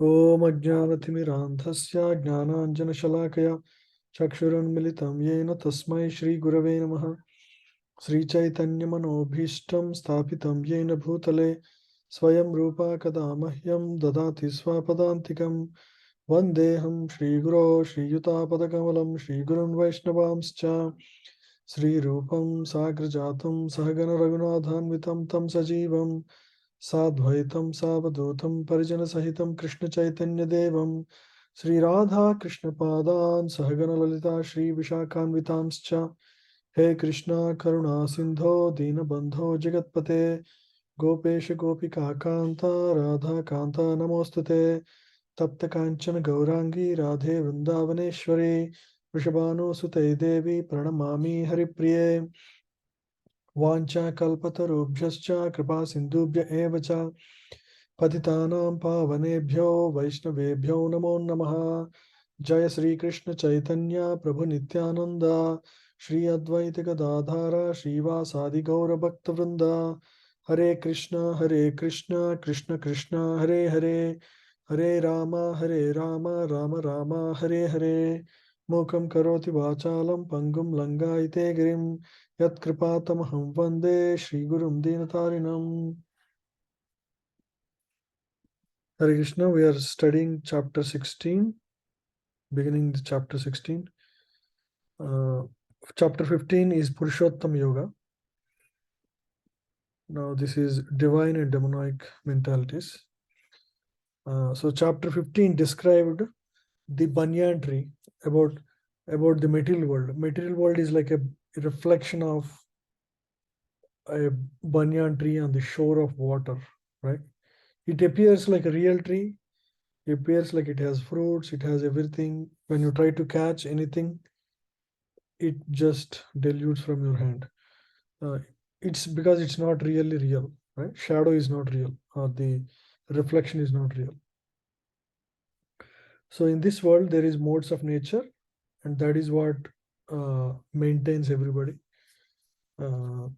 Om Ajnanathimiranthasya Jnananjanashalakaya Chakshurunmilitam Yena Tasmai Shri Gurave Namaha Sri Chaitanya Manobhishtam Sthapitam Yena Bhutale Swayam Rupa Kadamahyam Dadati Swapadantikam Vandeham Shri Guru Shri Yuta Padakamalam Shri Gurun Vaishnavamscha Sri Rupam Sagrajatam Sahagana Raghunathanvitam Tam Sajivam Sadvaitam Savadutam Parijana Sahitam Krishna Chaitanya Devam Sri Radha Krishna Padan Sahagana Lalita Shri Vishakhanvitamscha He Krishna Karuna Sindho Dina Bandho Jagatpate Gopesha Gopika Kanta Radha Kanta Namostate Tapta Kanchana Gaurangi Radhe Vrindavaneshwari Vrishabhanu Sute Devi Pranamami Haripriye Vancha Kalpatarubhyascha Kripa Sindhubhya Evacha पतितानां पावनेभ्यो वैष्णवेभ्यो नमो नमः जय श्री कृष्ण चैतन्य प्रभु नित्यानंद श्री अद्वैत गदाधर श्रीवासादि गौर भक्त वृंद हरे कृष्ण कृष्ण कृष्ण हरे हरे हरे राम राम राम हरे हरे मूकं करोति वाचालं पंगुं लंघयते गिरिं यत्कृपातमहं वन्दे श्रीगुरुं दीनतारिणम् Hare Krishna, we are studying chapter 16, beginning the chapter 16. Chapter 15 is Purushottam Yoga. Now, this is divine and demonic mentalities. So, chapter 15 described the banyan tree about the material world. Material world is like a reflection of a banyan tree on the shore of water, right? It appears like a real tree. It appears like it has fruits, it has everything. When you try to catch anything, it just dilutes from your hand. Uh, it's because it's not really real, right? Shadow is not real, or the reflection is not real. So in this world, there is modes of nature, and that is what maintains everybody. Uh,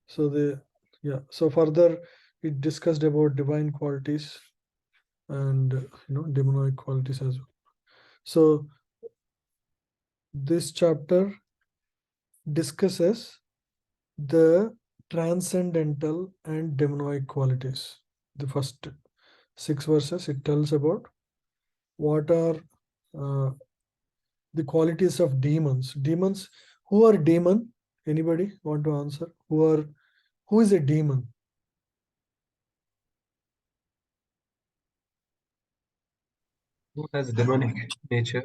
so further, it discussed about divine qualities and demonic qualities as well. So this chapter discusses the transcendental and demonic qualities. The first 6 verses, it tells about what are the qualities of demons. Demons, who are demon? Anybody want to answer? Who is a demon? Who has demonic nature?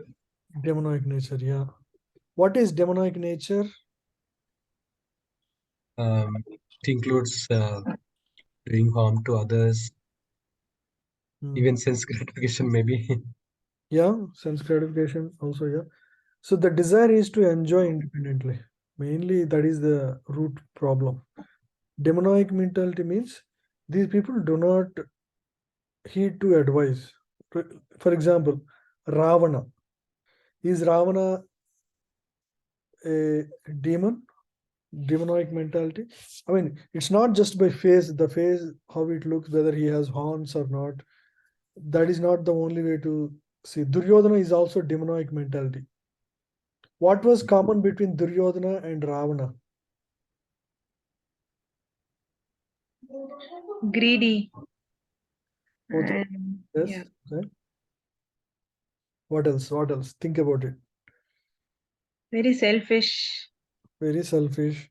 Demonic nature, yeah. What is demonic nature? It includes doing harm to others, even sense gratification, maybe. Yeah, sense gratification also, yeah. So the desire is to enjoy independently. Mainly, that is the root problem. Demonic mentality means these people do not heed to advice. For example, Ravana. Is Ravana a demon? Demonic mentality? I mean, it's not just by the face, how it looks, whether he has horns or not. That is not the only way to see. Duryodhana is also demonic mentality. What was common between Duryodhana and Ravana? Greedy. Both. Yes. Yeah. Okay. What else? What else? Think about it. Very selfish. Very selfish.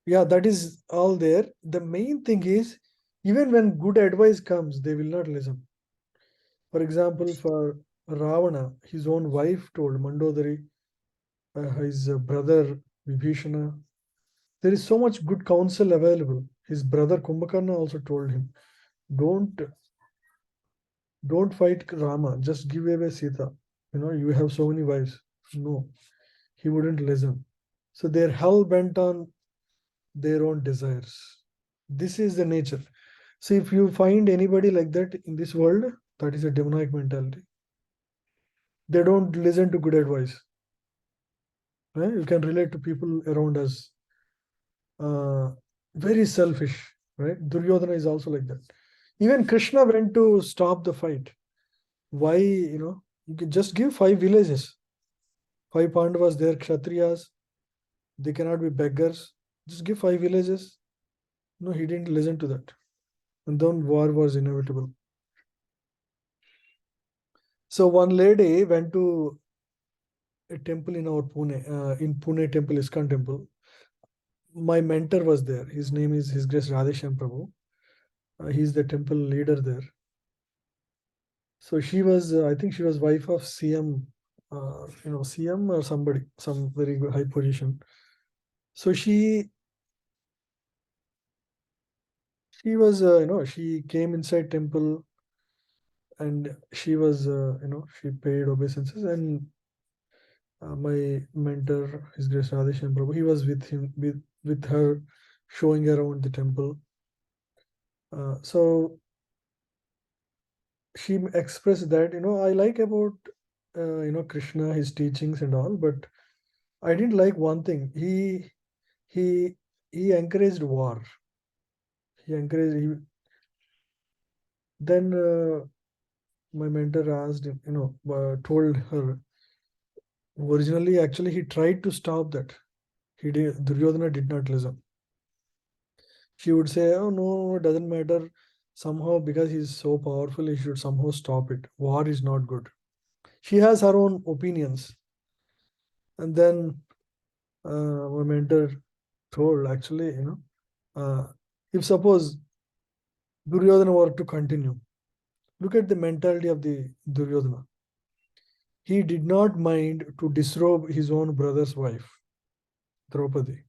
Yeah, that is all there. The main thing is, even when good advice comes, they will not listen. For example, for Ravana, his own wife told Mandodari, his brother Vibhishana, there is so much good counsel available. His brother Kumbhakarna also told him, don't fight Rama, just give away Sita. You have so many wives. No, he wouldn't listen. So they're hell bent on their own desires. This is the nature. So if you find anybody like that in this world, that is a demonic mentality. They don't listen to good advice. Right? You can relate to people around us. Very selfish, right? Duryodhana is also like that. Even Krishna went to stop the fight. Why, you can just give 5 villages. 5 Pandavas, they are Kshatriyas. They cannot be beggars. Just give 5 villages. No, he didn't listen to that. And then war was inevitable. So one lady went to a temple in our Pune, in Pune temple, ISKCON temple. My mentor was there. His name is His Grace Radheshyam Prabhu. He's the temple leader there. So she was, I think she was wife of CM, CM or somebody, some very high position. So she was, she came inside temple, and she was, she paid obeisances, and my mentor, His Grace Radheshyam Prabhu, he was with him, with her, showing around the temple. So she expressed that, I like about, Krishna, his teachings and all, but I didn't like one thing. He encouraged war. Then my mentor asked him, told her, originally, actually, he tried to stop that. Duryodhana did not listen. She would say, oh, no, it doesn't matter. Somehow, because he's so powerful, he should somehow stop it. War is not good. She has her own opinions. And then my mentor told, actually, if suppose Duryodhana were to continue, look at the mentality of the Duryodhana. He did not mind to disrobe his own brother's wife, Draupadi.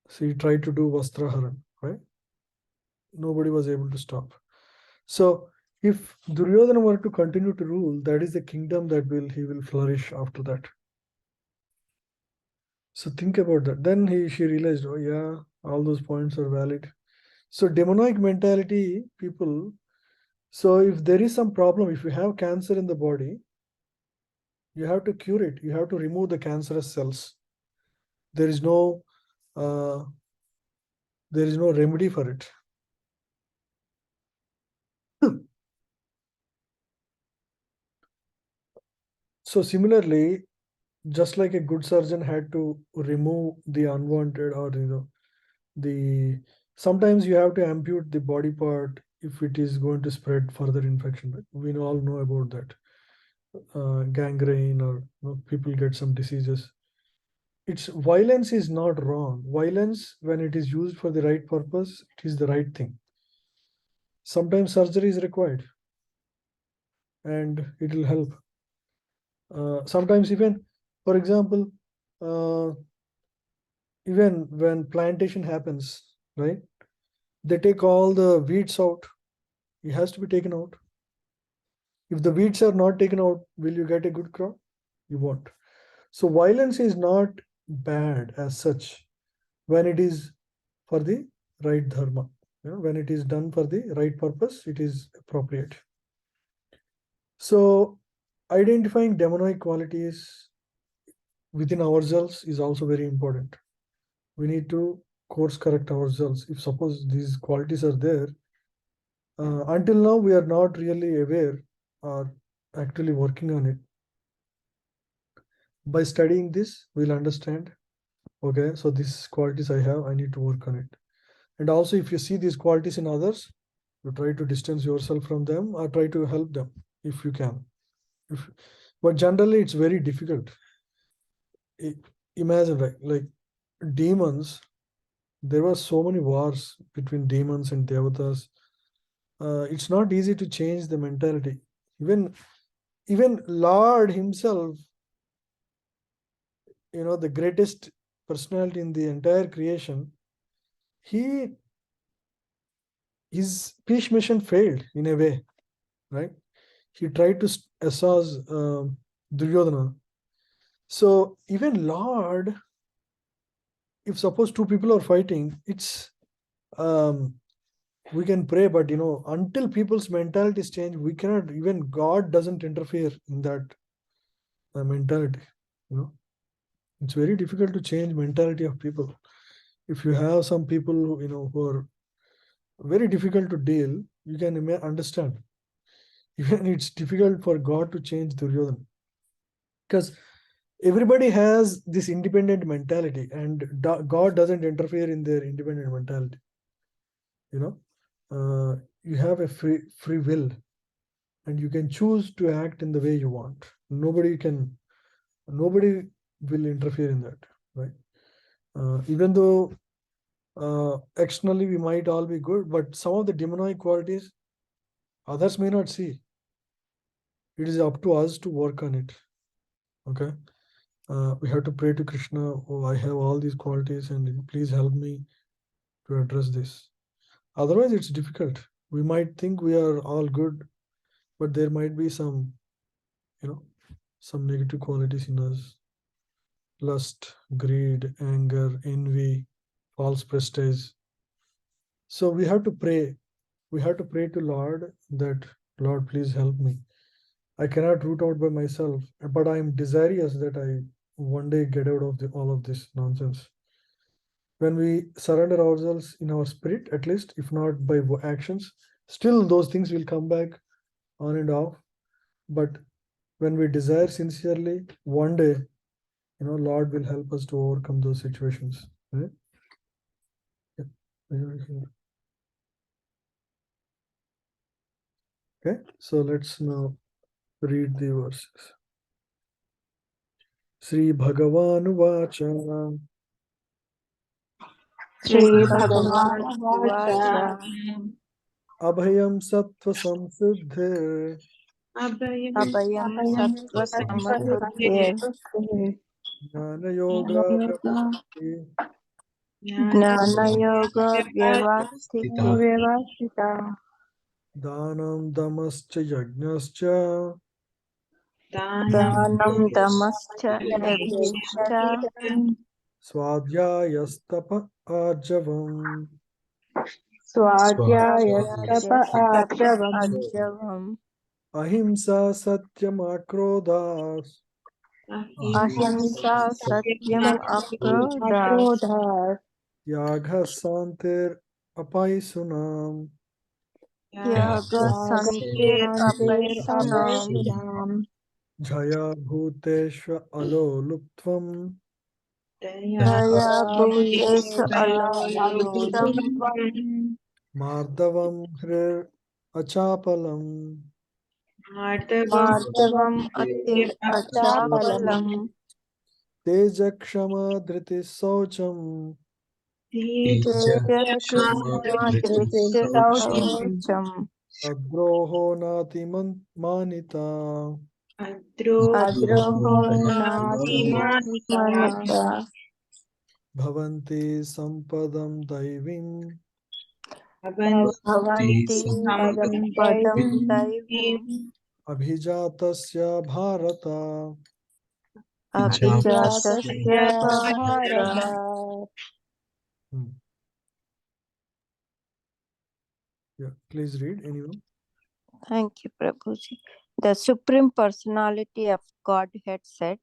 So he tried to do Vastraharan, right? Nobody was able to stop. So if Duryodhana were to continue to rule, that is the kingdom that he will flourish after that. So think about that. Then she realized, oh yeah, all those points are valid. So demonic mentality, people. So if there is some problem, if you have cancer in the body, you have to cure it. You have to remove the cancerous cells. There is no remedy for it. So similarly, just like a good surgeon had to remove the unwanted, or sometimes you have to ampute the body part if it is going to spread further infection. Right? We all know about that. Gangrene, or people get some diseases. Violence is not wrong. Violence, when it is used for the right purpose, it is the right thing. Sometimes surgery is required, and it will help. Sometimes even, for example, even when plantation happens, right? They take all the weeds out. It has to be taken out. If the weeds are not taken out, will you get a good crop? You won't. So violence is not bad as such when it is for the right dharma. When it is done for the right purpose, it is appropriate. So identifying demonic qualities within ourselves is also very important. We need to course correct ourselves. If suppose these qualities are there, until now we are not really aware or actually working on it. By studying this, we'll understand, okay, so these qualities I have, I need to work on it. And also, if you see these qualities in others, you try to distance yourself from them or try to help them if you can. But generally, it's very difficult. Imagine, right, like demons, there were so many wars between demons and devatas. It's not easy to change the mentality. Even Lord himself, the greatest personality in the entire creation, his peace mission failed in a way, right? He tried to assault Duryodhana. So even Lord, if suppose two people are fighting, it's we can pray, but until people's mentalities change, we cannot. Even God doesn't interfere in that mentality. It's very difficult to change mentality of people. If you have some people who are very difficult to deal. You can understand. Even it's difficult for God to change Duryodhana, because everybody has this independent mentality, and God doesn't interfere in their independent mentality. You have a free will, and you can choose to act in the way you want. Nobody will interfere in that, right? Even though externally we might all be good, but some of the demonic qualities others may not see. It is up to us to work on it. Okay. We have to pray to Krishna. Oh, I have all these qualities, and please help me to address this. Otherwise, it's difficult. We might think we are all good, but there might be some negative qualities in us: lust, greed, anger, envy, false prestige. So we have to pray. We have to pray to Lord that, Lord, please help me. I cannot root out by myself, but I am desirous that I one day get out of all of this nonsense. When we surrender ourselves in our spirit, at least, if not by actions, still those things will come back on and off. But when we desire sincerely, one day, Lord will help us to overcome those situations. Right? Okay, so let's now read the verses. Sri Bhagavan Vacha श्रीभगवानुवाच Abhayam Sattva Samsiddhe अभयं सत्त्वसमृद्धे Jnana Yoga Vyavastiti ज्ञानयोगव्यवस्थिते Dhanam Damascha Yajnascha दानं दमश्च यज्ञश्च Swadhyayastapa Arjavam स्वाध्यायस्तप Ahimsa Satyam Akrodhas अहिंसा सत्यम् अक्रोधात् Yagha Santir Apaisunam त्यागः शान्तिरपैशुनाम् Jaya Bhuteshva Aloluptvam दया भूतेषु अलोलुप्तम् Mardavam Hrir Achapalam मार्दवम् अतिम् अचापलम् Tejakshama Dhriti Saucham तेजस्कृष्णादृष्टिशौचम् Adroho Nati Manita अद्रोहो नातिमन्ता Bhavanti Sampadam Daivim भवन्ति पदं दैवीम् Abhijatasya Bharata. अभिजातस्य Bharat. Yeah, please read, anyone. Thank you, Prabhuji. The Supreme Personality of Godhead said,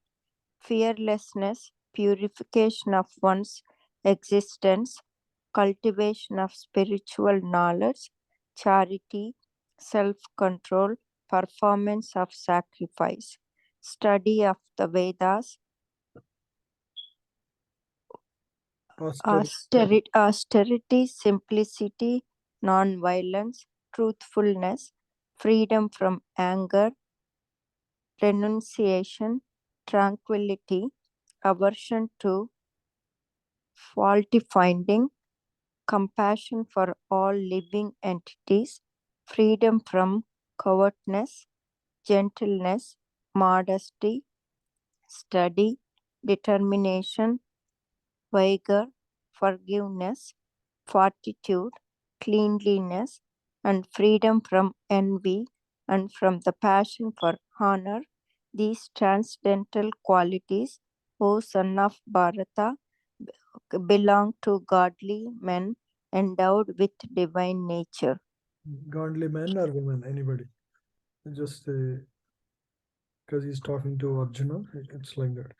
fearlessness, purification of one's existence, cultivation of spiritual knowledge, charity, self-control, performance of sacrifice, study of the Vedas, austerity, simplicity, non-violence, truthfulness, freedom from anger, renunciation, tranquility, aversion to fault-finding, compassion for all living entities, freedom from covetousness, gentleness, modesty, study, determination, vigor, forgiveness, fortitude, cleanliness, and freedom from envy and from the passion for honor. These transcendental qualities, O son of Bharata, belong to godly men endowed with divine nature. Godly men or women, anybody. Just because he's talking to Arjuna, it's like that.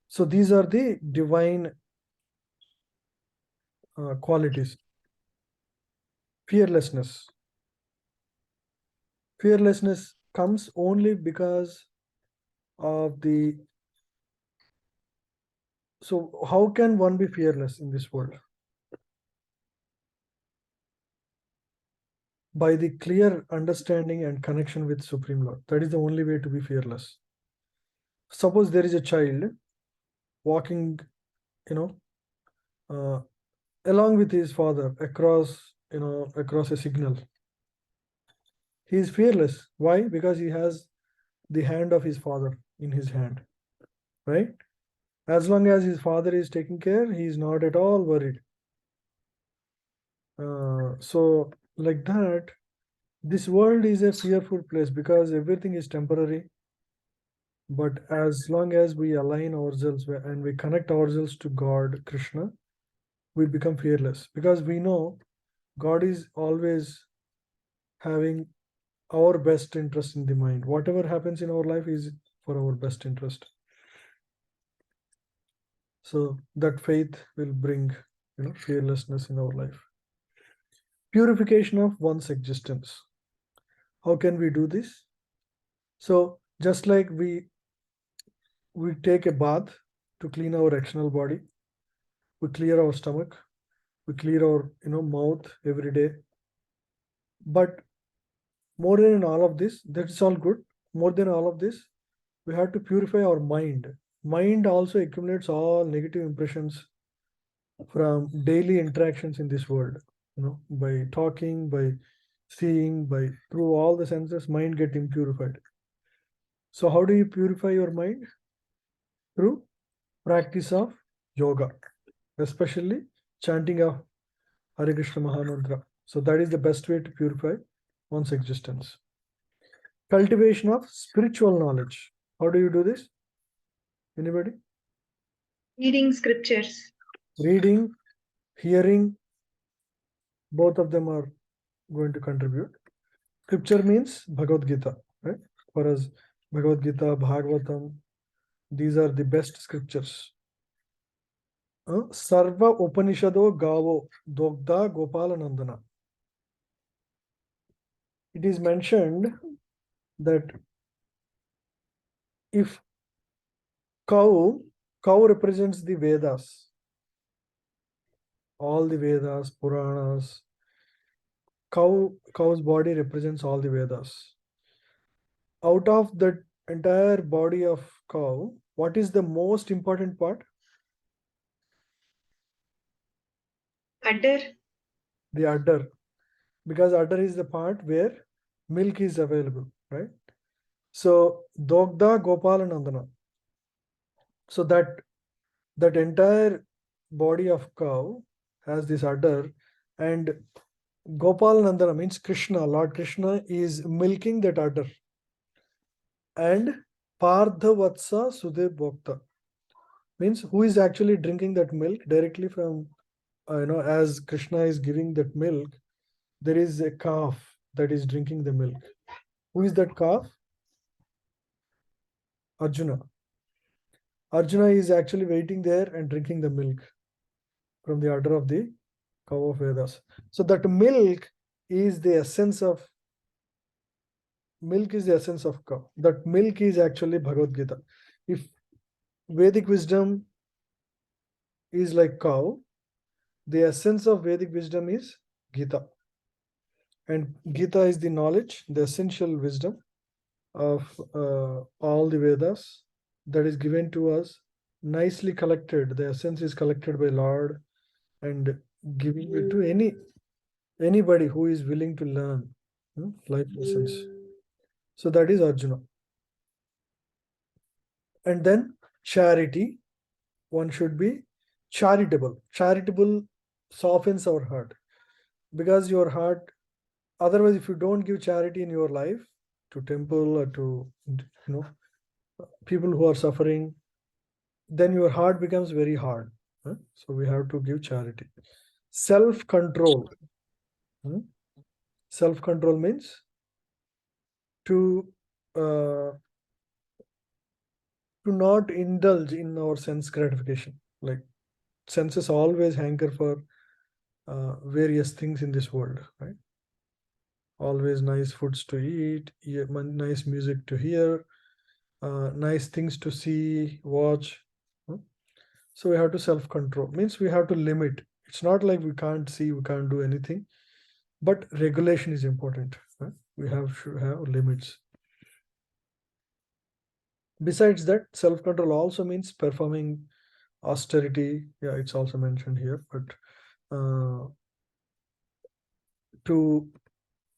So these are the divine qualities. fearlessness. Fearlessness comes only because of the. So, how can one be fearless in this world? By the clear understanding and connection with Supreme Lord. That is the only way to be fearless. Suppose there is a child walking, along with his father across, across a signal. He is fearless. Why? Because he has the hand of his father in his hand, right? As long as his father is taking care, he is not at all worried. So, like that, this world is a fearful place because everything is temporary. But as long as we align ourselves and we connect ourselves to God, Krishna, we become fearless because we know God is always having our best interest in the mind. Whatever happens in our life is for our best interest. So that faith will bring, fearlessness in our life. Purification of one's existence. How can we do this? So just like we take a bath to clean our external body, we clear our stomach, we clear our mouth every day. But more than all of this, that's all good. More than all of this, we have to purify our mind. Mind also accumulates all negative impressions from daily interactions in this world. By talking, by seeing, by through all the senses, mind get impurified. So how do you purify your mind? Through practice of yoga, especially chanting of Hare Krishna Mahamantra. So that is the best way to purify one's existence. Cultivation of spiritual knowledge. How do you do this? Anybody? Reading scriptures. Reading, hearing, both of them are going to contribute. Scripture means Bhagavad Gita, right? For us, Bhagavad Gita, Bhagavatam, these are the best scriptures. Sarva Upanishado Gavo Dogda Gopala Nandana. It is mentioned that if cow represents the Vedas, all the Vedas, Puranas, cow's body represents all the Vedas. Out of that entire body of cow, what is the most important part? Udder. The udder, because udder is the part where milk is available, right? So Dogda Gopala Nandana. So that entire body of cow has this udder, and Gopal Nandana means Krishna, Lord Krishna is milking that udder. And Pardha Vatsa Sudev Bhokta means who is actually drinking that milk directly from, as Krishna is giving that milk, there is a calf that is drinking the milk. Who is that calf? Arjuna. Arjuna is actually waiting there and drinking the milk from the udder of the cow of Vedas. So that milk is the essence of cow. That milk is actually Bhagavad Gita. If Vedic wisdom is like cow, the essence of Vedic wisdom is Gita. And Gita is the knowledge, the essential wisdom of all the Vedas that is given to us, nicely collected. The essence is collected by Lord and giving it to anybody who is willing to learn life lessons. So that is Arjuna. And then charity. One should be charitable. Charitable softens our heart, because your heart, otherwise, if you don't give charity in your life to temple or to people who are suffering, then your heart becomes very hard. So we have to give charity. Self-control. Self-control means to not indulge in our sense gratification. Like senses always hanker for various things in this world, right? always nice foods to eat, nice music to hear, nice things to see, watch. So we have to self-control. Means we have to limit. It's not like we can't see, we can't do anything, but regulation is important. We should have limits. Besides that, self-control also means performing austerity. Yeah, it's also mentioned here, but to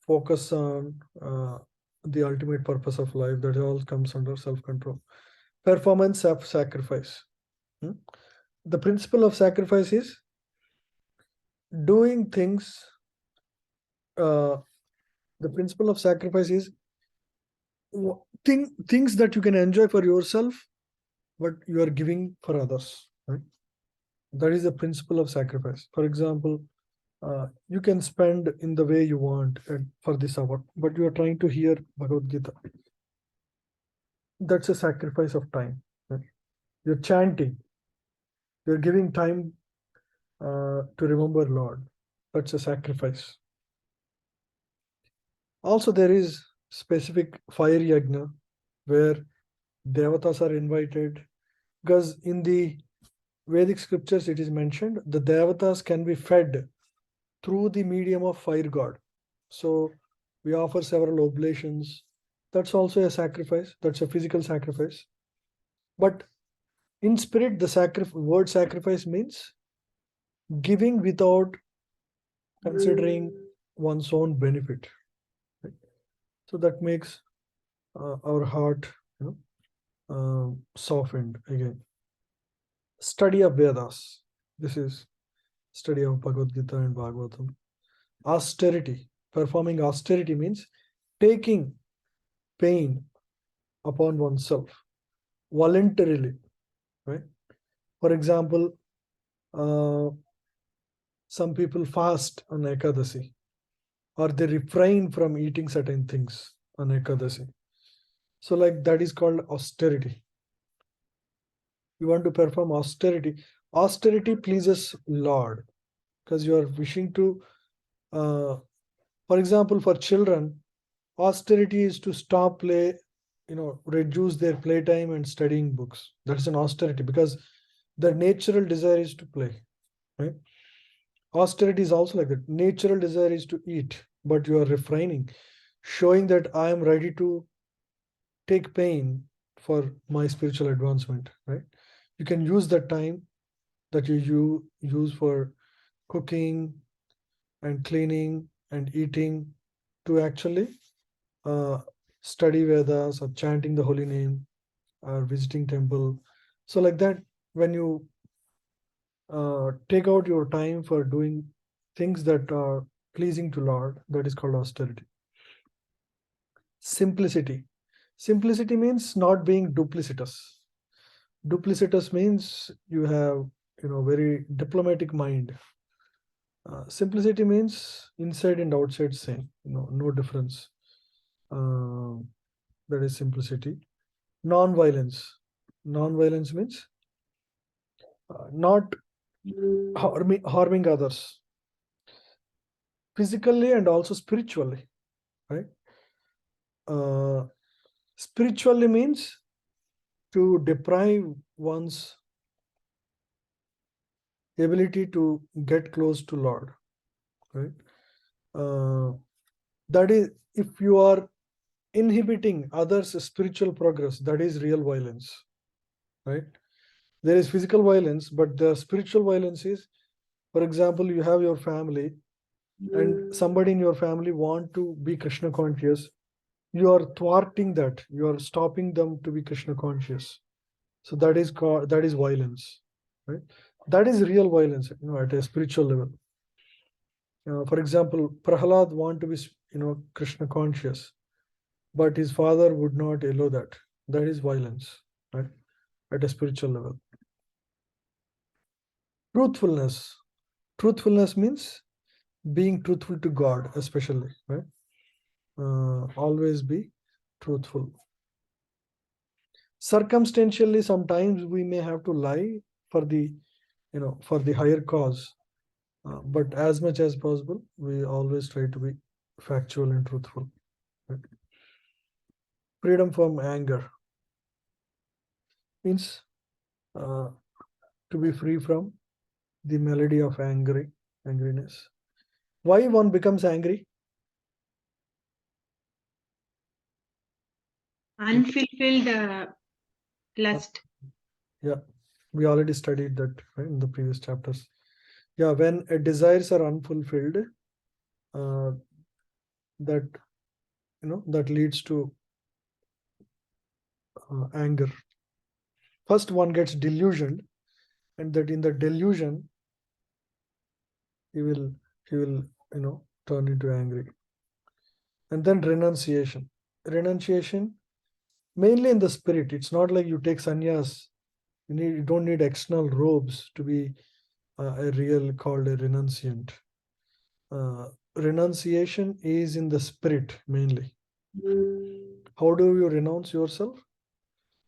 focus on the ultimate purpose of life, that all comes under self-control. Performance of sacrifice. The principle of sacrifice is doing things. The principle of sacrifice is things that you can enjoy for yourself, but you are giving for others. Right? That is the principle of sacrifice. For example, you can spend in the way you want for this hour, but you are trying to hear Bhagavad Gita. That's a sacrifice of time. Right? You're chanting. You're giving time to remember Lord. That's a sacrifice. Also, there is specific fire yajna where devatas are invited, because in the Vedic scriptures it is mentioned the devatas can be fed through the medium of fire god. So we offer several oblations. That's also a sacrifice. That's a physical sacrifice. But in spirit, the word sacrifice means giving without considering one's own benefit. Right? So that makes our heart, softened again. Study of Vedas. This is study of Bhagavad Gita and Bhagavatam. Austerity. Performing austerity means taking pain upon oneself voluntarily. Right? For example, some people fast on Ekadasi, or they refrain from eating certain things on Ekadasi. So like that is called austerity. You want to perform austerity. Austerity pleases Lord, because you are wishing to, for example, for children, austerity is to stop play, reduce their playtime and studying books. That is an austerity, because their natural desire is to play. Right? Austerity is also like that. Natural desire is to eat, but you are refraining, showing that I am ready to take pain for my spiritual advancement. Right? You can use that time that you use for cooking and cleaning and eating to actually study Vedas or chanting the holy name or visiting temple. So like that, when you take out your time for doing things that are pleasing to Lord, that is called austerity. Simplicity. Simplicity means not being duplicitous. Duplicitous means you have very diplomatic mind. Simplicity means inside and outside same, no difference. That is simplicity. Non-violence. Non-violence means not harming others physically and also spiritually. Right? Spiritually means to deprive one's ability to get close to Lord. Right? That is, if you are inhibiting others' spiritual progress, that is real violence. Right? There is physical violence, but the spiritual violence is, for example, you have your family and somebody in your family want to be Krishna conscious. You are thwarting that. You are stopping them to be Krishna conscious. So that is violence. Right? That is real violence, at a spiritual level. For example, Prahlad want to be, Krishna conscious, but his father would not allow that. That is violence, right? At a spiritual level. Truthfulness. Truthfulness means being truthful to God, especially, right? Always be truthful. Circumstantially, sometimes we may have to lie for the higher cause, but as much as possible, we always try to be factual and truthful. Right? Freedom from anger means to be free from the melody of angriness. Why one becomes angry? Unfulfilled lust. Yeah, we already studied that, right, in the previous chapters. Yeah, when desires are unfulfilled, that that leads to anger. First, one gets delusioned, and that in the delusion, he will turn into angry. And then renunciation. Renunciation, mainly in the spirit. It's not like you take sannyas. You don't need external robes to be a real called a renunciant. Renunciation is in the spirit mainly. How do you renounce yourself?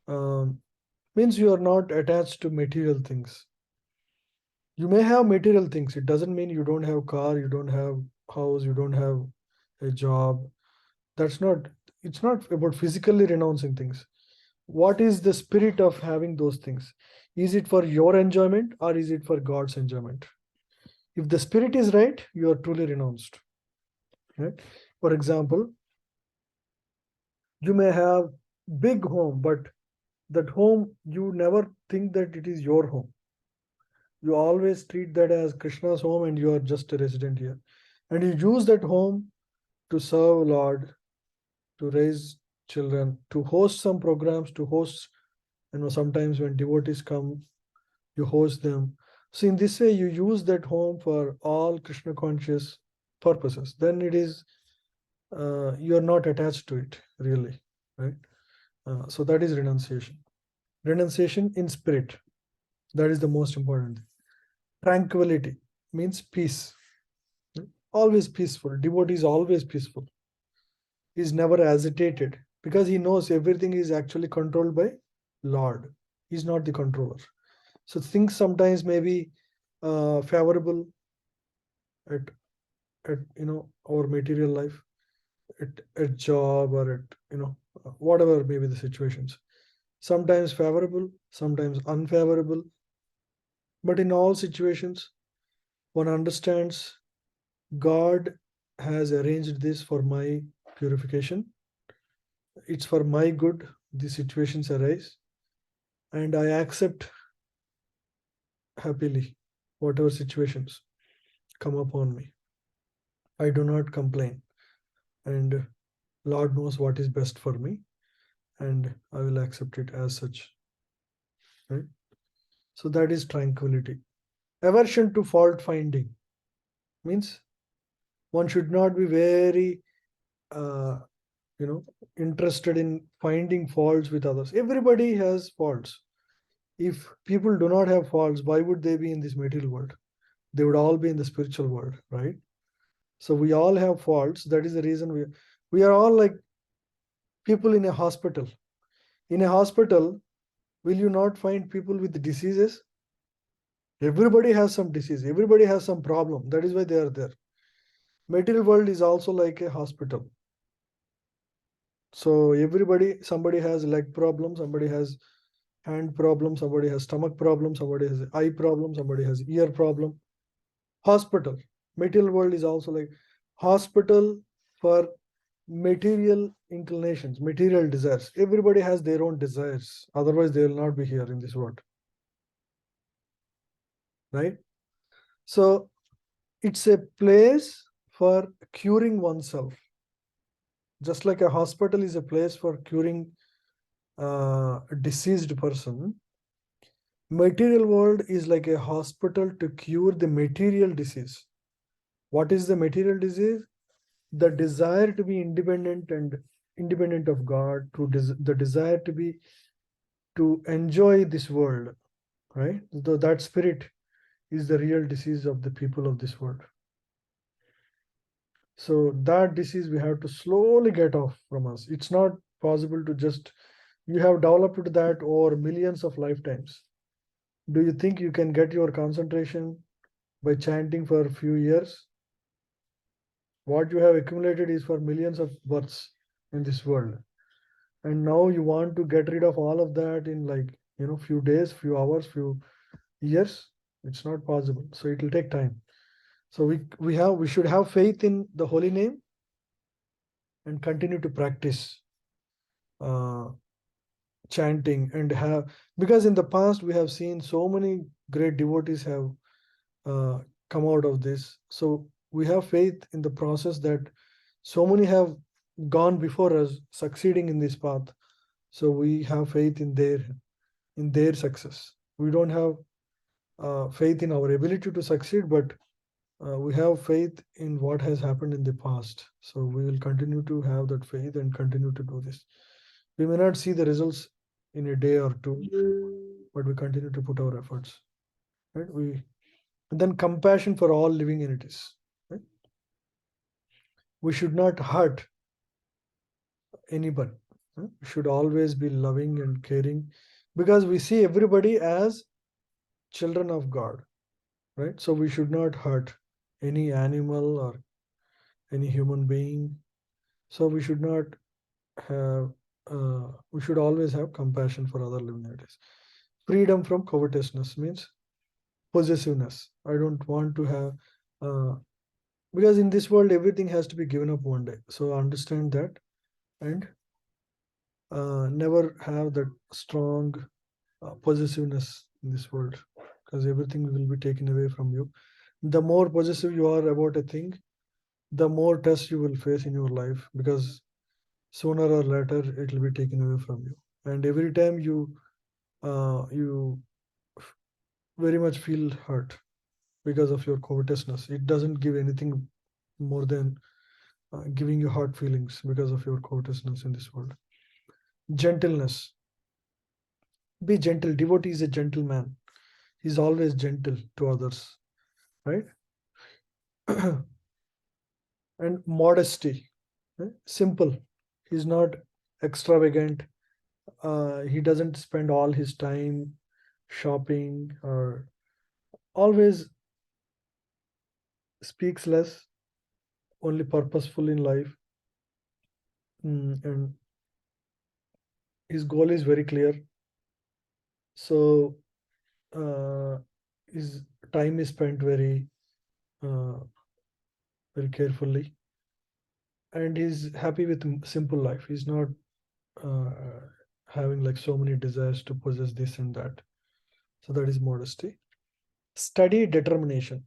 Means you are not attached to material things. You may have material things. It doesn't mean you don't have car, you don't have house, you don't have a job. It's not about physically renouncing things. What is the spirit of having those things? Is it for your enjoyment or is it for God's enjoyment? If the spirit is right, you are truly renounced. Right? For example, you may have big home, but that home, you never think that it is your home. You always treat that as Krishna's home and you are just a resident here. And you use that home to serve Lord, to raise children, to host some programs, to host, sometimes when devotees come, you host them. So in this way, you use that home for all Krishna conscious purposes. Then it is, you are not attached to it really, right? So that is renunciation. Renunciation in spirit. That is the most important thing. Tranquility means peace. Always peaceful. Devotee is always peaceful. He is never agitated because he knows everything is actually controlled by Lord. He is not the controller. So things sometimes may be favorable at our material life, at job, or at whatever may be the situations. Sometimes favorable, sometimes unfavorable. But in all situations, one understands God has arranged this for my purification. It's for my good, the situations arise, and I accept happily whatever situations come upon me. I do not complain, and Lord knows what is best for me, and I will accept it as such. Right? So that is tranquility. Aversion to fault finding means one should not be very interested in finding faults with others. Everybody has faults. If people do not have faults, why would they be in this material world? They would all be in the spiritual world, right? So we all have faults. That is the reason we are all like people in a hospital. In a hospital, will you not find people with diseases? Everybody has some disease. Everybody has some problem. That is why they are there. Material world is also like a hospital. So somebody has leg problem, somebody has hand problem, somebody has stomach problem, somebody has eye problem, somebody has ear problem. Hospital. Material world is also like hospital for material inclinations, material desires. Everybody has their own desires. Otherwise, they will not be here in this world. Right? So it's a place for curing oneself. Just like a hospital is a place for curing a deceased person, material world is like a hospital to cure the material disease. What is the material disease? The desire to be independent and independent of God, the desire to enjoy this world, right? So that spirit is the real disease of the people of this world. So that disease we have to slowly get off from us. It's not possible to just, you have developed that over millions of lifetimes. Do you think you can get your concentration by chanting for a few years? What you have accumulated is for millions of births in this world. And now you want to get rid of all of that in like, few days, few hours, few years. It's not possible. So it will take time. So we should have faith in the holy name and continue to practice chanting and have, because in the past we have seen so many great devotees have come out of this. So we have faith in the process that so many have gone before us succeeding in this path. So we have faith in their success. We don't have faith in our ability to succeed, but we have faith in what has happened in the past. So we will continue to have that faith and continue to do this. We may not see the results in a day or two, but we continue to put our efforts. Right? And then compassion for all living entities. Right? We should not hurt anybody. Right? We should always be loving and caring, because we see everybody as children of God. Right? So we should not hurt any animal or any human being. So we should not have, we should always have compassion for other living entities. Freedom from covetousness means possessiveness. I don't want to have, because in this world everything has to be given up one day. So understand that and never have that strong possessiveness in this world, because everything will be taken away from you. The more possessive you are about a thing, the more tests you will face in your life, because sooner or later it will be taken away from you. And every time you very much feel hurt because of your covetousness. It doesn't give anything more than giving you hurt feelings because of your covetousness in this world. Gentleness. Be gentle. Devotee is a gentleman. He's always gentle to others, right? And modesty. Right? Simple. He's not extravagant. He doesn't spend all his time shopping, or always speaks less, only purposeful in life. And his goal is very clear. So his time is spent very carefully, and he's happy with simple life. He's not having like so many desires to possess this and that. So that is modesty. Steady determination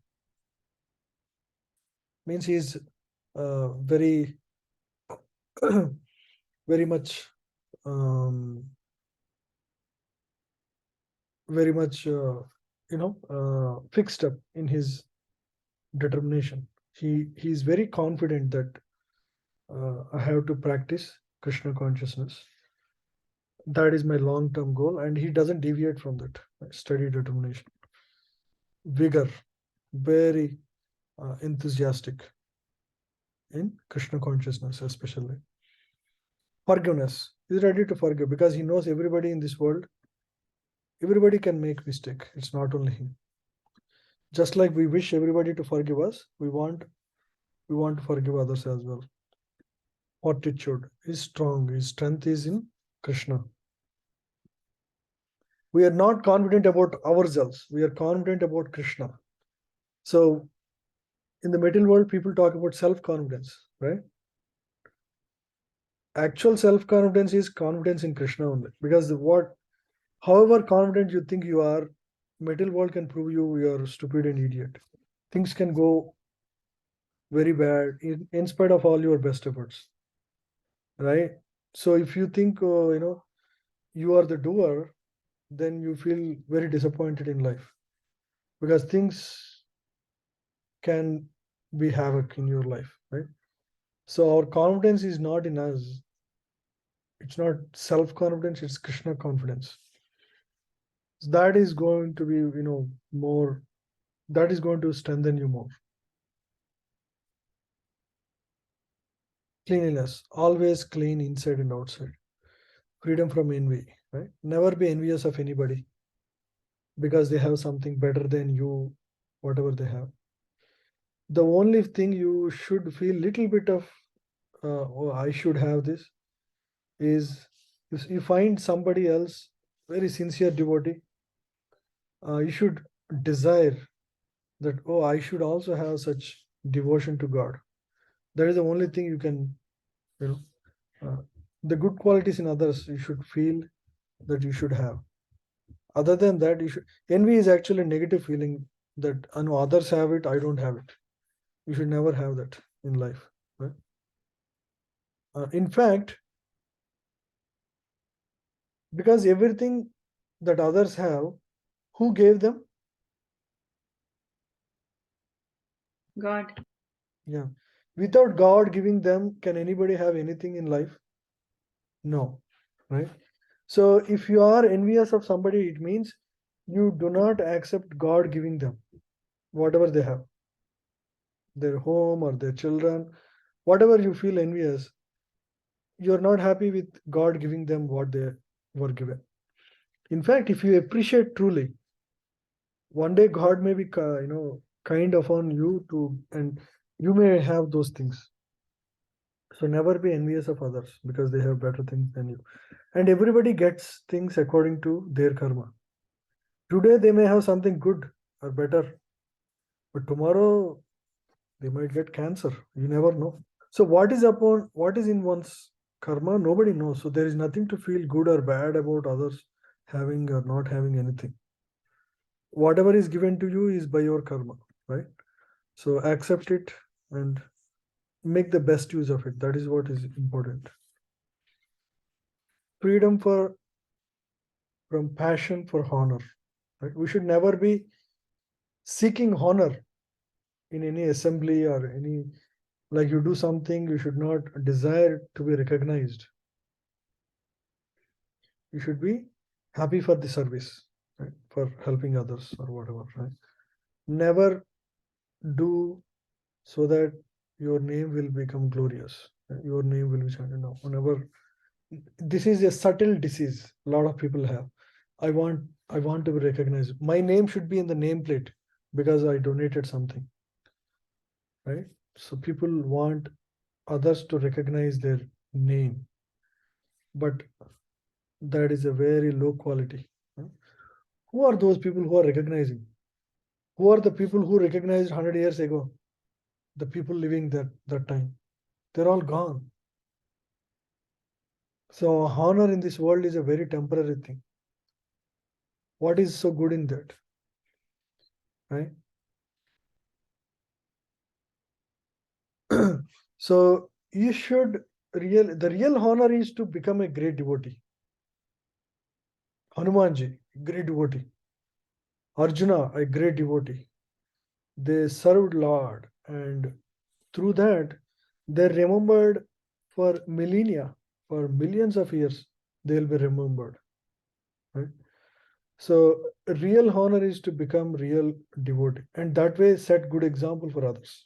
means he's very very much fixed up in his determination. He's very confident that I have to practice Krishna consciousness. That is my long-term goal, and he doesn't deviate from that. Steady determination. Vigor, very enthusiastic in Krishna consciousness, especially. Forgiveness. He's ready to forgive because he knows everybody in this world, everybody can make mistake. It's not only him. Just like we wish everybody to forgive us, we want to forgive others as well. Fortitude is strong. His strength is in Krishna. We are not confident about ourselves. We are confident about Krishna. So in the material world, people talk about self-confidence, right? Actual self-confidence is confidence in Krishna only. Because however confident you think you are, material world can prove you are stupid and idiot. Things can go very bad in spite of all your best efforts, right? So if you think you are the doer, then you feel very disappointed in life, because things can be havoc in your life, right? So our confidence is not in us. It's not self-confidence, it's Krishna confidence. So that is going to be, more, that is going to strengthen you more. Cleanliness, always clean inside and outside. Freedom from envy, right? Never be envious of anybody because they have something better than you, whatever they have. The only thing you should feel little bit of, oh, I should have this, is you find somebody else, very sincere devotee, you should desire that, oh, I should also have such devotion to God. That is the only thing you can, the good qualities in others, you should feel that you should have. Other than that, envy is actually a negative feeling that I know others have it, I don't have it. You should never have that in life. Right? In fact, because everything that others have, who gave them? God. Yeah. Without God giving them, can anybody have anything in life? No. Right? So if you are envious of somebody, it means you do not accept God giving them whatever they have, their home or their children, whatever you feel envious, you're not happy with God giving them what they were given. In fact, if you appreciate truly, one day God may be kind upon you too, and you may have those things. So never be envious of others because they have better things than you. And everybody gets things according to their karma. Today they may have something good or better, but tomorrow they might get cancer. You never know. So what is in one's karma, nobody knows. So there is nothing to feel good or bad about others having or not having anything. Whatever is given to you is by your karma, right? So accept it and make the best use of it. That is what is important. Freedom from passion for honor. Right? We should never be seeking honor in any assembly or any, like you do something, you should not desire to be recognized. You should be happy for the service, right? For helping others or whatever, right? Never do so that your name will become glorious. Right? Your name will be chanted. No, whenever, this is a subtle disease a lot of people have. I want to be recognized. My name should be in the nameplate because I donated something, right? So people want others to recognize their name, but that is a very low quality. Who are those people who are recognizing? Who are the people who recognized 100 years ago? The people living that time. They're all gone. So honor in this world is a very temporary thing. What is so good in that? Right? So you should the real honor is to become a great devotee. Hanumanji, great devotee. Arjuna, a great devotee. They served Lord, and through that, they're remembered for millennia, for millions of years. They'll be remembered. Right? So real honor is to become real devotee, and that way set good example for others.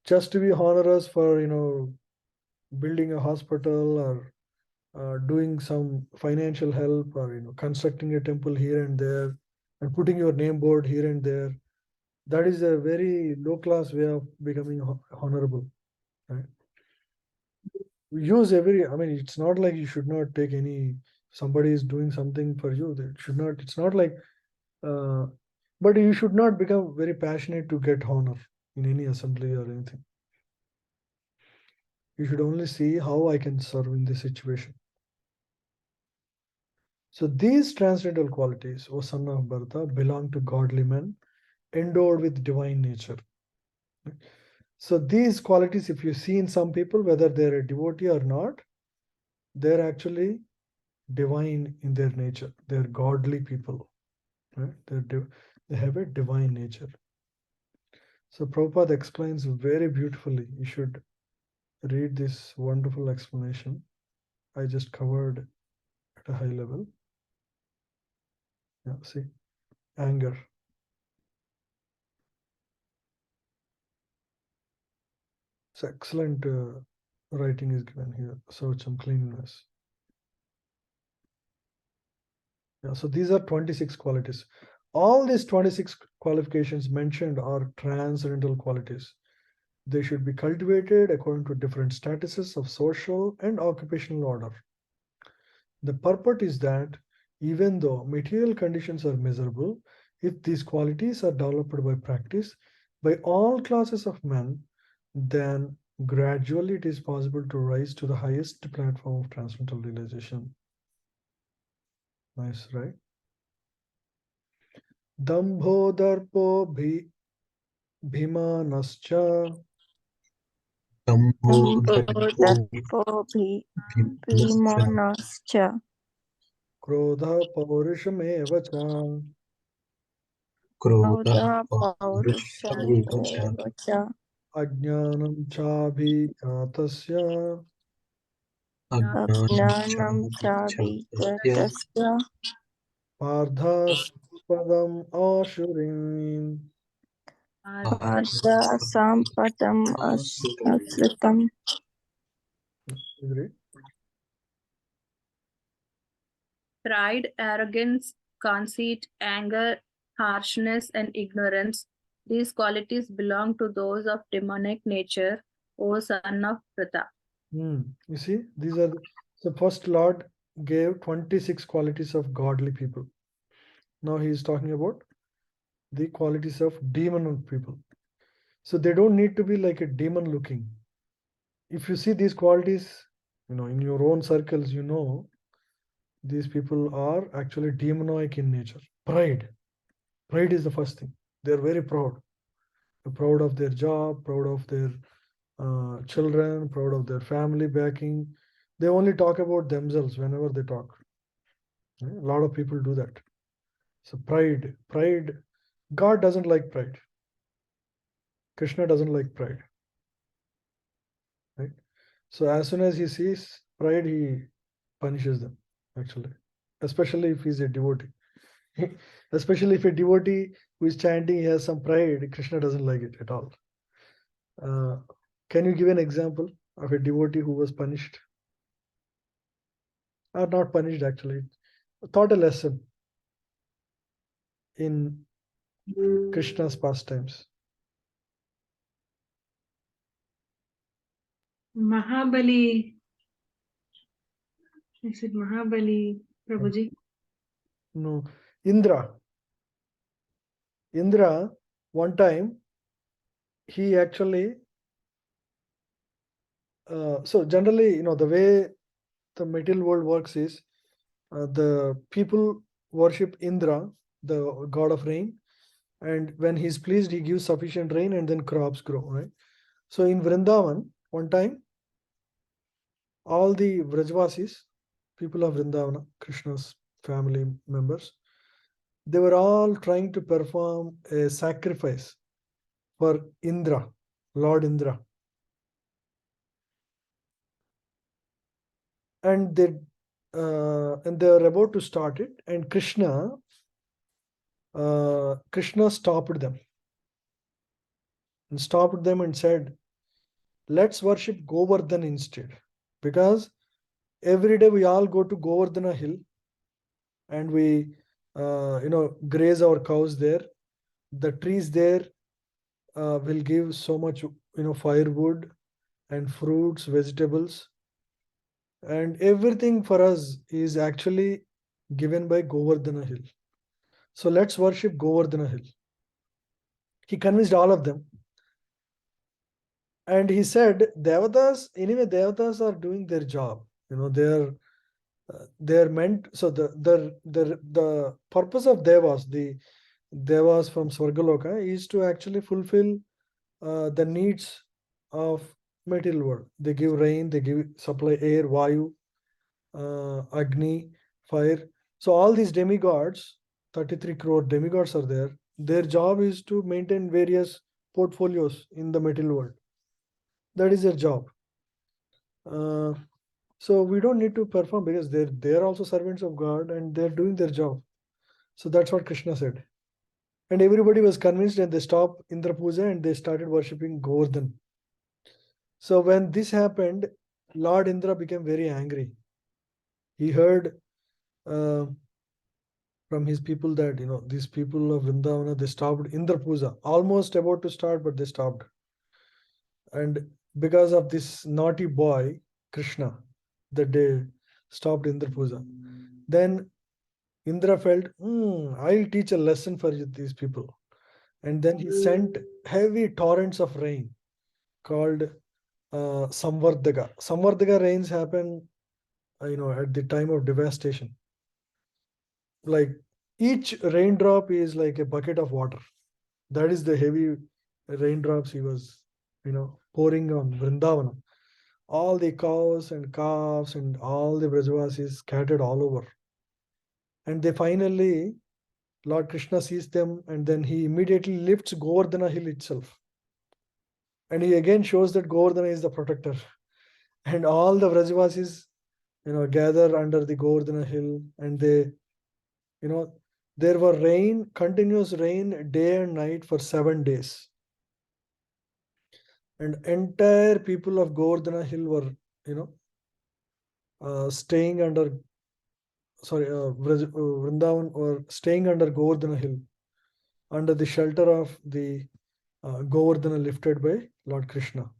Just to be honorous for building a hospital or doing some financial help or constructing a temple here and there and putting your name board here and there, that is a very low class way of becoming honorable. Right? Use it's not like you should not take any, somebody is doing something for you, that should not, it's not like but you should not become very passionate to get honor in any assembly or anything. You should only see how I can serve in this situation. So these transcendental qualities, O son of Bharata, belong to godly men endowed with divine nature. So these qualities, if you see in some people, whether they're a devotee or not, they're actually divine in their nature. They're godly people. Right? They have a divine nature. So Prabhupada explains very beautifully. You should read this wonderful explanation. I just covered at a high level. Yeah, see, anger. It's excellent writing is given here. Saucham, cleanliness. Yeah, so these are 26 qualities. All these 26 qualifications mentioned are transcendental qualities. They should be cultivated according to different statuses of social and occupational order. The purport is that even though material conditions are miserable, if these qualities are developed by practice by all classes of men, then gradually it is possible to rise to the highest platform of transcendental realization. Nice, right? Dambho darpo bhimanascha Dambodharpo bhimanascha krodha paurushameva cha Krodha paurushameva cha ajnanam chabhijatasya Ajnanam chavigatasya Pardhas padam ashurin. Ardha sampadam asritam. Agree? Pride, arrogance, conceit, anger, harshness, and ignorance. These qualities belong to those of demonic nature, O son of Pritha. You see, these are the first Lord gave 26 qualities of godly people. Now he is talking about the qualities of demon people. So they don't need to be like a demon looking. If you see these qualities, in your own circles, these people are actually demonic in nature. Pride. Pride is the first thing. They're very proud. They're proud of their job, proud of their children, proud of their family backing. They only talk about themselves whenever they talk. A lot of people do that. So pride, God doesn't like pride. Krishna doesn't like pride. Right? So as soon as he sees pride, he punishes them, actually. Especially if he's a devotee. Especially if a devotee who is chanting, he has some pride, Krishna doesn't like it at all. Can you give an example of a devotee who was punished? Or not punished, actually, taught a lesson in Krishna's pastimes. Mahabali. Is it Mahabali, Prabhuji? No, Indra. Indra, one time, he actually, so generally, the way the material world works is the people worship Indra, the god of rain, and when he's pleased, he gives sufficient rain and then crops grow, right? So in Vrindavan, one time, all the Vrajvasis, people of Vrindavana, Krishna's family members, they were all trying to perform a sacrifice for Indra, Lord Indra. And they were about to start it, and Krishna stopped them and said, let's worship Govardhan instead, because every day we all go to Govardhana hill and we graze our cows there. The trees there will give so much firewood and fruits, vegetables, and everything for us is actually given by Govardhana hill. So let's worship Govardhana hill. He convinced all of them. And he said, Devatas are doing their job. They're meant. So the purpose of Devas, the Devas from Swargaloka, is to actually fulfill the needs of material world. They give rain, they give supply air, Vayu, Agni, fire. So all these demigods, 33 crore demigods are there. Their job is to maintain various portfolios in the material world. That is their job. So we don't need to perform because they're also servants of God and they're doing their job. So that's what Krishna said. And everybody was convinced and they stopped Indra Puja and they started worshipping Govardhan. So when this happened, Lord Indra became very angry. He heard from his people that, these people of Vrindavana, they stopped Indra Puja, almost about to start, but they stopped. And because of this naughty boy, Krishna, that they stopped Indra Puja. Then Indra felt, I'll teach a lesson for these people. And then he sent heavy torrents of rain called Samvardaka. Samvardaka rains happen, at the time of devastation. Like each raindrop is like a bucket of water. That is the heavy raindrops he was, pouring on Vrindavana. All the cows and calves and all the Brajavasis scattered all over. And they finally, Lord Krishna sees them, and then he immediately lifts Govardhana hill itself. And he again shows that Govardhana is the protector. And all the Vrajavasis, gather under the Govardhana hill, and they, there were continuous rain day and night for 7 days. And entire people of Govardhana hill were, staying under, Vrindavan, or staying under Govardhana hill, under the shelter of the Govardhana lifted by Lord Krishna.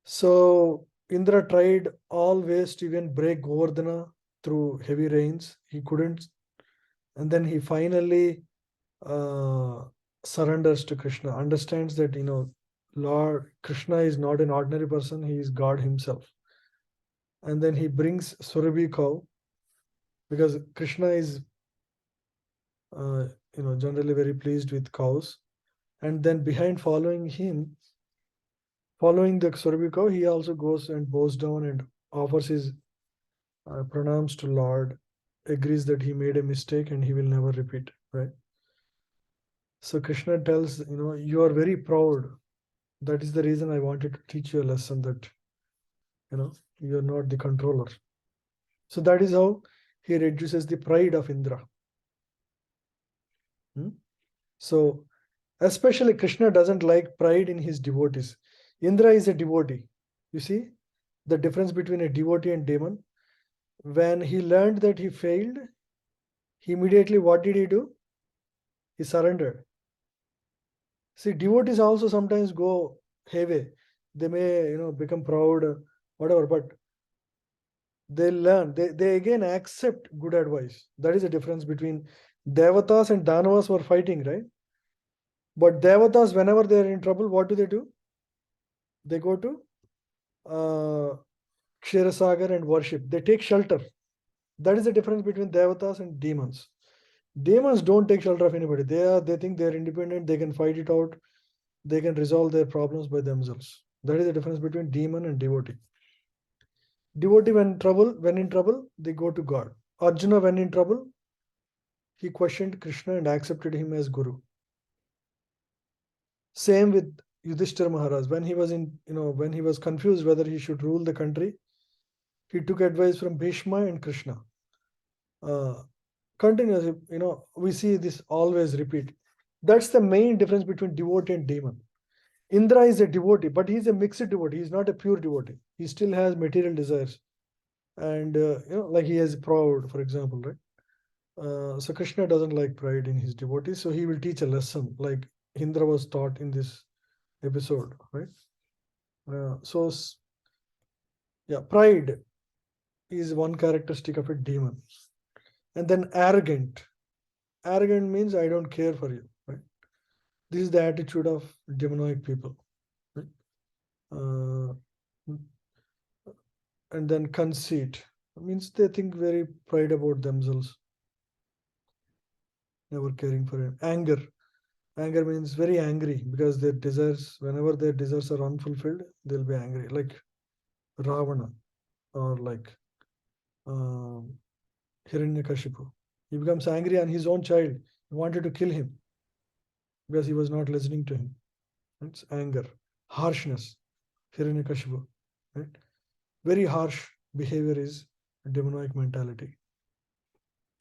So Indra tried all ways to even break Govardhana through heavy rains. He couldn't. And then he finally surrenders to Krishna, understands that, Lord Krishna is not an ordinary person, he is God himself. And then he brings Surabhi cow, because Krishna is, generally very pleased with cows. And then behind following the Surabhi cow, he also goes and bows down and offers his pranams to Lord, agrees that he made a mistake and he will never repeat, right? So Krishna tells, you are very proud. That is the reason I wanted to teach you a lesson, that, you're not the controller. So that is how he reduces the pride of Indra. So especially Krishna doesn't like pride in his devotees. Indra is a devotee. You see the difference between a devotee and demon? When he learned that he failed, he immediately, what did he do? He surrendered. See, devotees also sometimes go heavy. They may, become proud, whatever, but they learn, they again accept good advice. That is the difference between Devatas and Danavas were fighting, right? But Devatas, whenever they are in trouble, what do? They go to Kshirasagar and worship. They take shelter. That is the difference between Devatas and demons. Demons don't take shelter of anybody. They think they're independent, they can fight it out, they can resolve their problems by themselves. That is the difference between demon and devotee. Devotee, when in trouble, they go to God. Arjuna, when in trouble, he questioned Krishna and accepted him as Guru. Same with Yudhishthira Maharaj. When he was confused whether he should rule the country, he took advice from Bhishma and Krishna. Continuously, we see this always repeat. That's the main difference between devotee and demon. Indra is a devotee, but he's a mixed devotee. He's not a pure devotee. He still has material desires. And, like he has proud, for example, right? So Krishna doesn't like pride in his devotees. So he will teach a lesson like Indra was taught in this episode, right? Pride is one characteristic of a demon. And then arrogant. Arrogant means I don't care for you, right? This is the attitude of demonic people, right? And then conceit means they think very pride about themselves, never caring for him. Anger means very angry because their desires, whenever their desires are unfulfilled, they'll be angry, like Ravana or like Hiranyakashipu. He becomes angry on his own child. He wanted to kill him because he was not listening to him. It's anger. Harshness, Hiranyakashipu, right? Very harsh behavior is demonic mentality.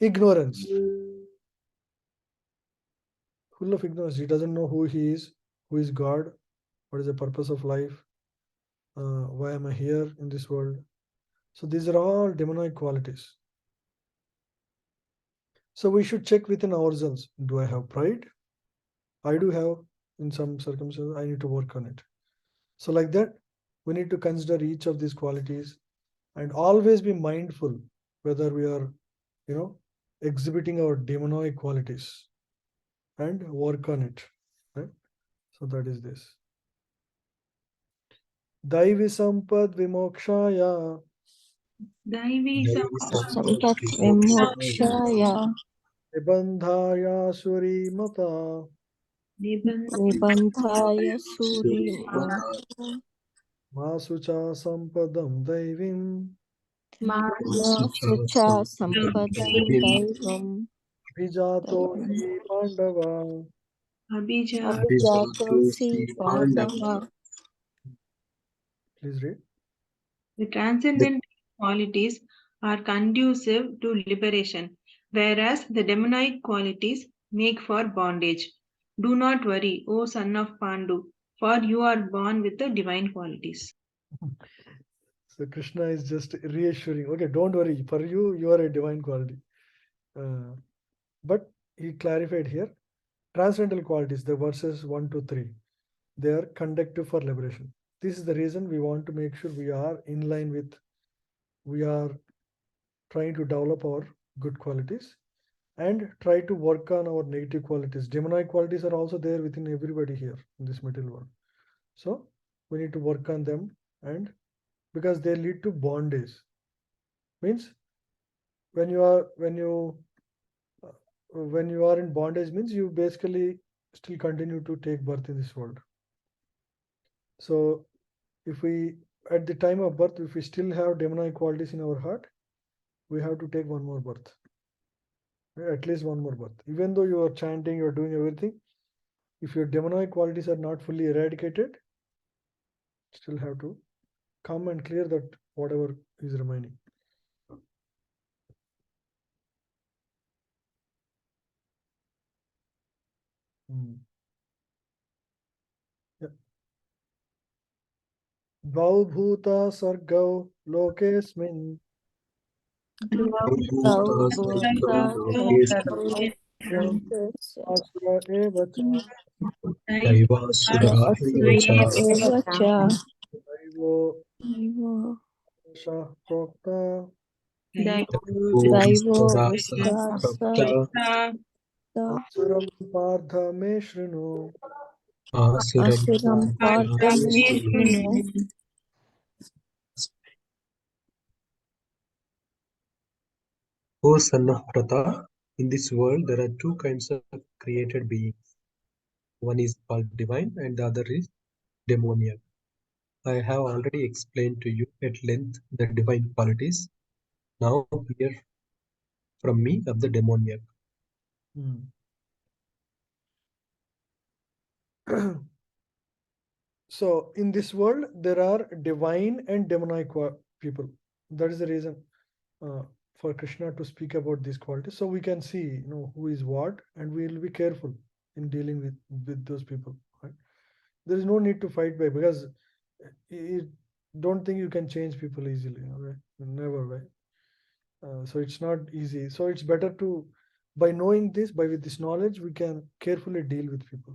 Ignorance. Full of ignorance. He doesn't know who he is, who is God, what is the purpose of life, why am I here in this world. So these are all demonic qualities. So we should check within ourselves. Do I have pride? I do have in some circumstances. I need to work on it. So like that, we need to consider each of these qualities and always be mindful whether we are, exhibiting our demonic qualities and work on it. Right? So that is this. Daivi sampad vimokshaya Daivi Sampat Sampat Vimokshaya nibandhaya surimata Nibandhaya Surima masucha sampadam daivim Masucha Sampadam Daivam vijato hi pandava. Abhijatosi Pandava. Please read. The transcendent qualities are conducive to liberation, whereas the demonic qualities make for bondage. Do not worry, O son of Pandu, for you are born with the divine qualities. So Krishna is just reassuring. Okay, don't worry. For you, you are a divine quality. But he clarified here, transcendental qualities, the verses 1 to 3, they are conductive for liberation. This is the reason we want to make sure we are in line with, we are trying to develop our good qualities and try to work on our negative qualities. Demonic qualities are also there within everybody here in this material world. So we need to work on them, and because they lead to bondage. Means when you are in bondage means you basically still continue to take birth in this world. So if we at the time of birth, if we still have demonic qualities in our heart, we have to take one more birth, at least one more birth. Even though you are chanting, you are doing everything, if your demonic qualities are not fully eradicated, still have to come and clear that whatever is remaining. Yeah. Dvau bhuta sargau lokesmin asura eva cha Daivasura Evacha daivo shah prokta Daivo Prapta asuram partha me shrinu. Asuram Asuram Parthameshvinu. O son of Pratha, in this world there are two kinds of created beings. One is called divine and the other is demoniac. I have already explained to you at length the divine qualities. Now hear from me of the demoniac. So in this world, there are divine and demonic people. That is the reason for Krishna to speak about these qualities. So we can see, who is what, and we will be careful in dealing with those people. Right? There is no need to fight back, because you don't think you can change people easily. Right? Never, right? So it's not easy. So it's better to, by knowing this, with this knowledge, we can carefully deal with people.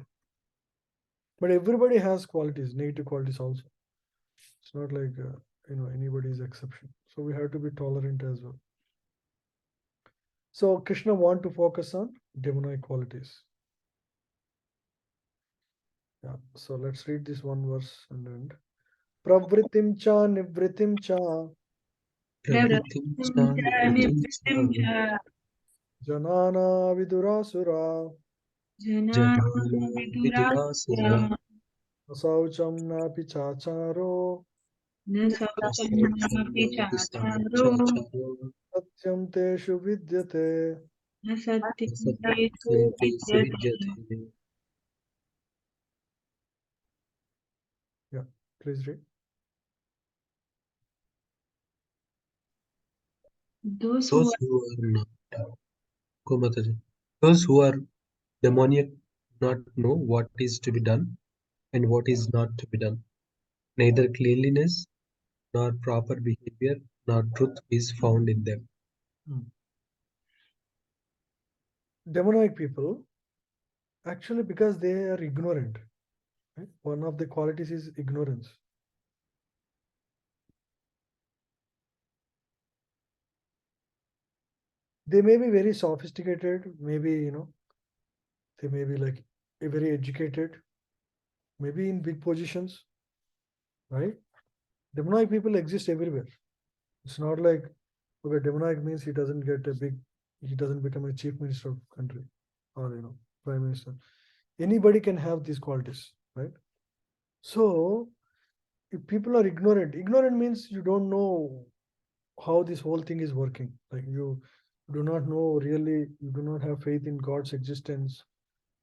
But everybody has qualities, negative qualities also. It's not like anybody's exception. So we have to be tolerant as well. So Krishna want to focus on demonic qualities. Yeah. So let's read this one verse and end. Pravritim cha nivritim cha janana vidurasura asaucham napi chacharo satyam teshu vidyate. Yeah, please read. Those Those who are not those who are demoniac do not know what is to be done and what is not to be done. Neither cleanliness nor proper behavior nor truth is found in them. demonic people, actually, because they are ignorant, right? One of the qualities is ignorance. They may be very sophisticated, maybe, they may be like very educated, maybe in big positions, right? Demonic people exist everywhere. It's not like, okay, demonic means he doesn't become a chief minister of country or, prime minister. Anybody can have these qualities, right? So if people are ignorant means you don't know how this whole thing is working. Like you do not know really, you do not have faith in God's existence.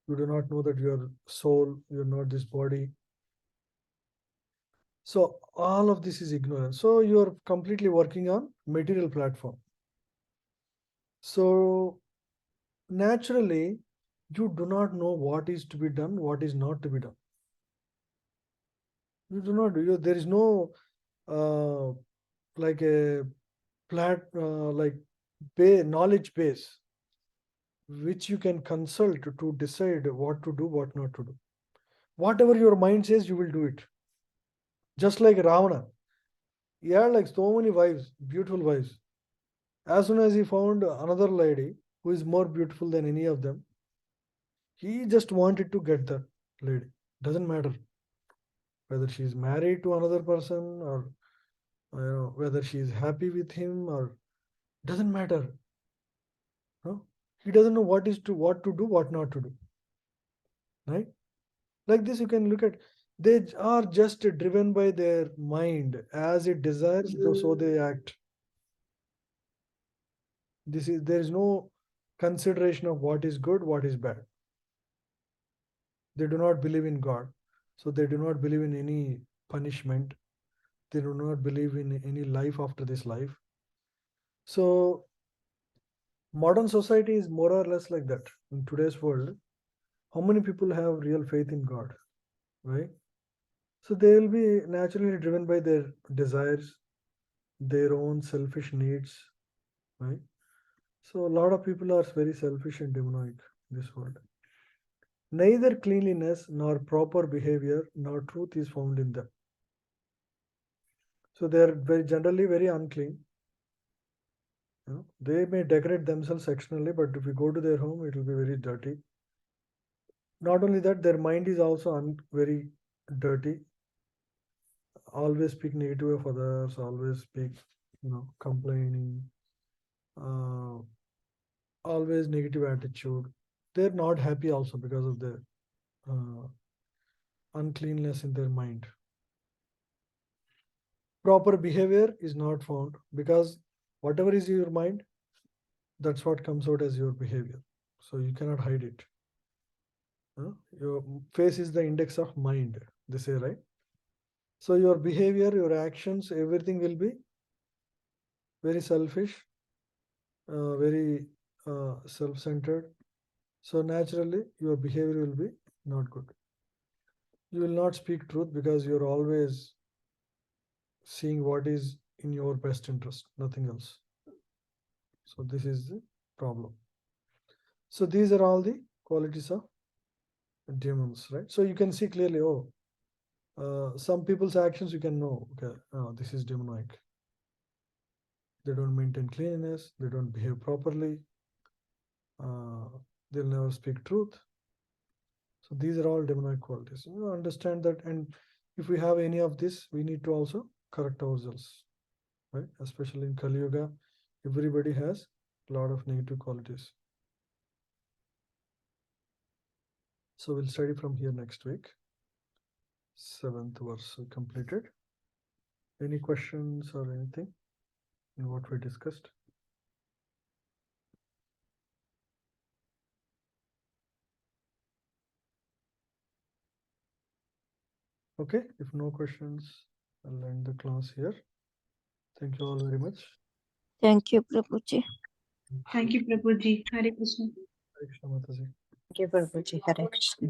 You do not know that you're soul, you're not this body. So all of this is ignorance. So you're completely working on material platform. So naturally, you do not know what is to be done, what is not to be done. You do not do. There is no like a knowledge base which you can consult to decide what to do, what not to do. Whatever your mind says, you will do it. Just like Ravana, he had like so many wives, beautiful wives. As soon as he found another lady who is more beautiful than any of them, he just wanted to get that lady. Doesn't matter whether she is married to another person or whether she is happy with him, or doesn't matter. No? He doesn't know what to do, what not to do. Right? Like this, you can look at, they are just driven by their mind. As it desires, so they act. There is no consideration of what is good, what is bad. They do not believe in God, so they do not believe in any punishment. They do not believe in any life after this life. So modern society is more or less like that. In today's world, how many people have real faith in God, right? So they will be naturally driven by their desires, their own selfish needs, right? So a lot of people are very selfish and demonic in this world. Neither cleanliness nor proper behavior nor truth is found in them. So they are generally very unclean. They may decorate themselves externally, but if you go to their home, it will be very dirty. Not only that, their mind is also very dirty. Always speak negative of others, always speak, complaining, always negative attitude. They're not happy also because of the uncleanness in their mind. Proper behavior is not found because whatever is in your mind, that's what comes out as your behavior. So you cannot hide it. Your face is the index of mind, they say, right? So your behavior, your actions, everything will be very selfish, very self-centered. So naturally, your behavior will be not good. You will not speak truth because you're always seeing what is in your best interest, nothing else. So this is the problem. So these are all the qualities of demons, right? So you can see clearly, some people's actions you can know, okay, this is demonic. They don't maintain cleanliness, they don't behave properly, they'll never speak truth. So these are all demonic qualities. You understand that, and if we have any of this, we need to also correct ourselves, right? Especially in Kali Yuga, everybody has a lot of negative qualities. So we'll study from here next week. 7th verse completed. Any questions or anything in what we discussed? Okay, if no questions, I'll end the class here. Thank you all very much. Thank you, Prabhuji. Thank you, Prabhuji. Hare Krishna. Hare Krishna Mataji. Thank you, Prabhuji. Hare Krishna.